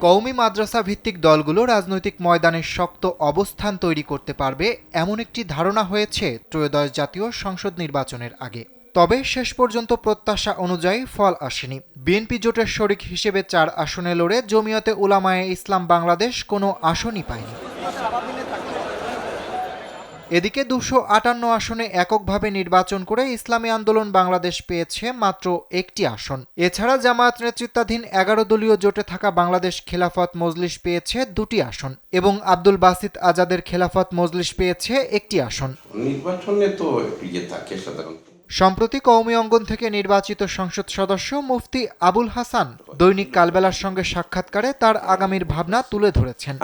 কওমি মাদ্রাসা ভিত্তিক দলগুলো রাজনৈতিক ময়দানে শক্ত অবস্থান তৈরি করতে পারবে এমন একটি ধারণা হয়েছে ত্রয়োদশ জাতীয় সংসদ নির্বাচনের আগে। তবে শেষ পর্যন্ত প্রত্যাশা অনুযায়ী ফল আসেনি। বিএনপি জোটের শরিক হিসেবে 4 আসনে লড়ে জমিয়তে উলামায়ে ইসলাম বাংলাদেশ কোনো আসনই পায়নি। এদিকে 258 আসনে এককভাবে নির্বাচন করে ইসলামী আন্দোলন বাংলাদেশ পেয়েছে মাত্র একটি আসন। এছাড়া জামায়াত নেতৃত্বাধীন 11 দলীয় জোটে থাকা বাংলাদেশ খেলাফত মজলিস পেয়েছে 2টি আসন এবং আব্দুল বাসিত আজাদের খেলাফত মজলিস পেয়েছে একটি আসন। নির্বাচনে তো থাকে সাধারণত। সম্প্রতি কওমি অঙ্গন থেকে নির্বাচিত সংসদ সদস্য মুফতি আবুল হাসান দৈনিক কালবেলার সঙ্গে সাক্ষাৎকারে তার আগামীর ভাবনা তুলে ধরেছেন।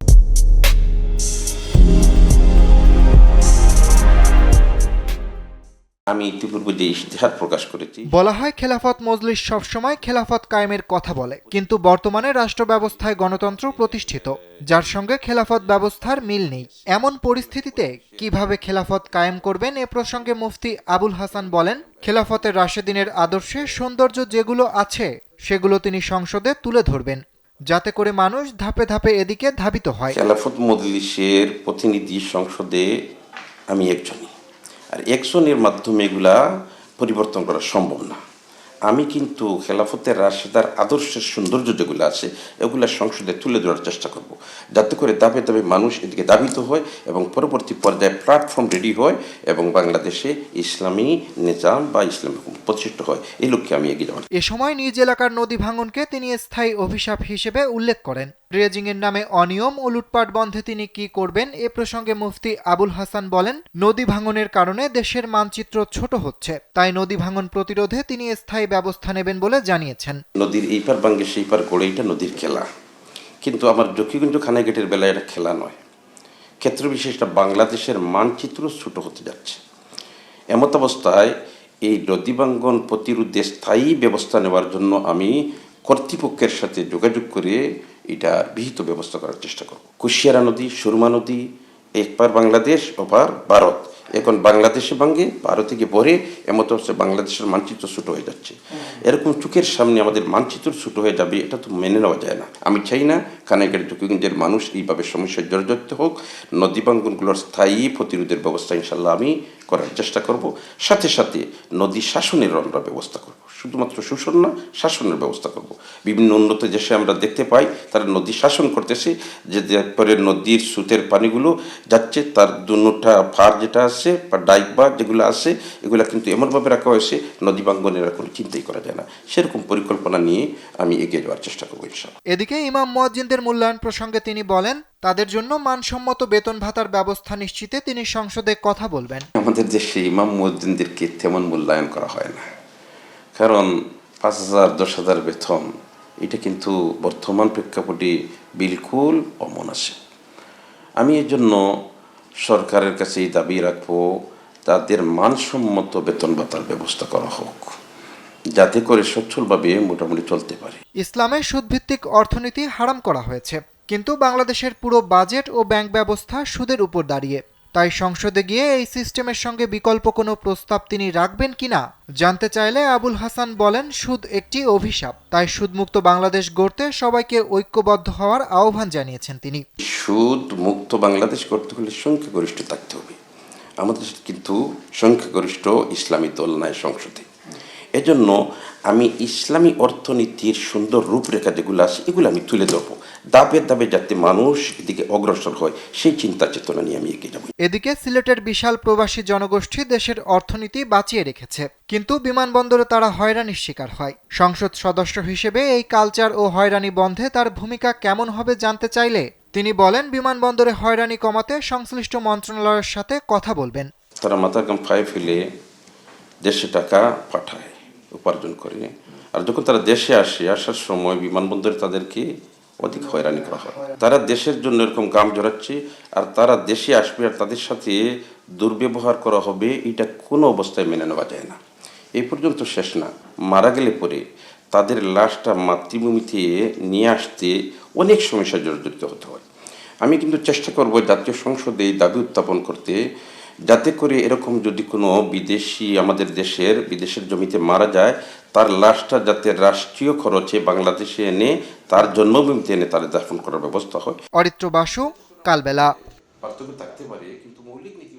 আমি ইতিপূর্বে যে ইশতেহার প্রকাশ করেছি, বলা হয় খেলাফত মজলিস সবসময় খেলাফত কায়েমের কথা বলে, কিন্তু বর্তমানে রাষ্ট্র ব্যবস্থায় গণতন্ত্র প্রতিষ্ঠিত, যার সঙ্গে খেলাফত ব্যবস্থার মিল নেই। এমন পরিস্থিতিতে কিভাবে খেলাফত কায়েম করবেন এ প্রসঙ্গে মুফতি আবুল হাসান বলেন, খেলাফতের রাশেদিনের আদর্শে সৌন্দর্য যেগুলো আছে সেগুলো তিনি সংসদে তুলে ধরবেন, যাতে করে মানুষ ধাপে ধাপে এদিকে ধাবিত হয়। খেলাফত মজলিসের প্রতিনিধি সংসদে আমি একজনই, আর একজনের মাধ্যমে এগুলা পরিবর্তন করা সম্ভব না। আমি কিন্তু খেলাফতের রাশেদার আদর্শের সৌন্দর্য যেগুলো আছে এগুলা সংসদে তুলে ধরার চেষ্টা করব, যাতে করে ধাপে ধাপে মানুষ এদিকে ধাবিত হয় এবং পরবর্তী পর্যায়ে প্ল্যাটফর্ম রেডি হয় এবং বাংলাদেশে ইসলামী নিজাম বা ইসলামী প্রতিষ্ঠিত হয়। এই লক্ষ্যে আমি এগিয়ে যাব। এ সময় নিজ এলাকার নদী ভাঙনকে তিনি স্থায়ী অভিশাপ হিসেবে উল্লেখ করেন। ড্রেজিং এর নামে অনিয়ম ও লুটপাট বন্ধে তিনি কি করবেন এ প্রসঙ্গে মুফতি আবুল হাসান বলেন, নদী ভাঙনের কারণে দেশের মানচিত্র ছোট হচ্ছে, তাই নদী ভাঙন প্রতিরোধে তিনি স্থায়ী ব্যবস্থা নেবেন বলে জানিয়েছেন। নদীর এই পার ভাঙ্গে সেই পার গড়ে এটা নদীর খেলা, কিন্তু আমার জকিগঞ্জ খানাঘাটের বেলায় এটা খেলা নয়। ক্ষেত্র বিশেষটা বাংলাদেশের মানচিত্র ছোট হতে যাচ্ছে। এমত অবস্থায় এই নদী ভাঙ্গন প্রতিরোধে স্থায়ী ব্যবস্থা নেওয়ার জন্য আমি কর্তৃপক্ষের সাথে যোগাযোগ করে এটা বিহিত ব্যবস্থা করার চেষ্টা করব। কুশিয়ারা নদী, সুরমা নদী, একবার বাংলাদেশ ওপার ভারত, এখন বাংলাদেশে ভাঙ্গে ভারতে গিয়ে ভরে, এমতো হচ্ছে বাংলাদেশের মানচিত্র ছোটো হয়ে যাচ্ছে। এরকম চোখের সামনে আমাদের মানচিত্র ছোটো হয়ে যাবে, এটা তো মেনে নেওয়া যায় না। আমি চাই না কানাইঘাট জকিগঞ্জের মানুষ এইভাবে সমস্যায় জর্জরিত হোক। নদী ভাঙ্গনগুলোর স্থায়ী প্রতিরোধের ব্যবস্থা ইনশাল্লাহ আমি করার চেষ্টা করব। সাথে সাথে নদী শাসনের আমরা ব্যবস্থা করব, শুধুমাত্র শোষণ না, শাসনের ব্যবস্থা করব। বিভিন্ন উন্নত দেশে আমরা দেখতে পাই তারা নদী শাসন করতেছে, যে পরে নদীর স্রোতের পানিগুলো যাচ্ছে, তার দুটা ফার যেটা আছে বা ডাইক বা যেগুলো আছে এগুলো কিন্তু এমনভাবে রাখা হয়েছে নদী ভাঙ্গনের আর কোনো চিন্তাই করা যায় না। সেরকম পরিকল্পনা নিয়ে আমি এগিয়ে যাওয়ার চেষ্টা করবো ইনশাআল্লাহ। এদিকে ইমাম মুয়াজ্জিনদের মূল্যায়ন প্রসঙ্গে তিনি বলেন, তাদের জন্য মানসম্মত বেতন ভাতার ব্যবস্থা নিশ্চিতে তিনি সংসদে কথা বলবেন। আমাদের দেশে ইমাম মুয়াজ্জিনদেরকে তেমন মূল্যায়ন করা হয় না, কারণ 5,000 10,000 বেতন এটা কিন্তু বর্তমান প্রেক্ষাপটে বিলকুল অমনাসে। আমি এর জন্য সরকারের কাছে এই দাবি রাখবো, তাদের মানসম্মত বেতন ভাতার ব্যবস্থা করা হোক, যাতে করে সচ্ছলভাবে মোটামুটি চলতে পারে। ইসলামে সুদভিত্তিক অর্থনীতি হারাম করা হয়েছে, কিন্তু বাংলাদেশের পুরো বাজেট ও ব্যাংক ব্যবস্থা সুদের উপর দাঁড়িয়ে। তাই সংসদে গিয়ে এই সিস্টেমের সঙ্গে বিকল্প কোনো প্রস্তাব তিনি রাখবেন কিনা জানতে চাইলে আবুল হাসান বলেন, সুদ একটি অভিশাপ, তাই সুদমুক্ত বাংলাদেশ গড়তে সবাইকে ঐক্যবদ্ধ হওয়ার আহ্বান জানিয়েছেন তিনি। সুদ মুক্ত বাংলাদেশ করতে হলে সংখ্যাগরিষ্ঠ থাকতে হবে। আমাদের কিন্তু সংখ্যাগরিষ্ঠ ইসলামী দল নাই সংসদে। এজন্য আমি ইসলামী অর্থনীতির সুন্দর রূপরেখা যেগুলো আছে এগুলো আমি তুলে ধরবো, ধাপে ধাপে যাতে মানুষ এদিকে অগ্রসর হয়, সেই চিন্তা চেতনা নিয়ে আমি এগিয়ে যাব। এদিকে সিলেটের বিশাল প্রবাসী জনগোষ্ঠী দেশের অর্থনীতি বাঁচিয়ে রেখেছে, কিন্তু বিমানবন্দরে তারা হয়রানির শিকার হয়। সংসদ সদস্য হিসেবে এই কালচার ও হয়রানি বন্ধে তার ভূমিকা কেমন হবে জানতে চাইলে তিনি বলেন, বিমানবন্দরে হয়রানি কমাতে সংশ্লিষ্ট মন্ত্রণালয়ের সাথে কথা বলবেন। তারা মাথার গাম ফায়ে ফেলে দেশে টাকা পাঠায়, উপার্জন করে, আর যখন তারা দেশে আসার সময় বিমানবন্দরে তাদেরকে অধিক হয়রানি করা হয়। তারা দেশের জন্য এরকম গাম জড়াচ্ছে, আর তারা দেশে আসবে আর তাদের সাথে দুর্ব্যবহার করা হবে, এটা কোনো অবস্থায় মেনে নেওয়া যায় না। এই পর্যন্ত শেষ না, মারা গেলে পরে তাদের লাশটা মাতৃভূমিতে নিয়ে আসতে অনেক সমস্যা জর্জরিত হতে হয়। আমি কিন্তু চেষ্টা করব জাতীয় সংসদে এই দাবি উত্থাপন করতে, যাতে করে এরকম যদি কোনো বিদেশি আমাদের বিদেশের জমিতে মারা যায়, তার লাশটা যাতে রাষ্ট্রীয় খরচে বাংলাদেশে এনে তার জন্মভূমিতে এনে তার দাফন করার ব্যবস্থা হয়। অরিত্র বাসু, কালবেলা। পার্থক্য থাকতে পারে, কিন্তু মৌলিক নীতি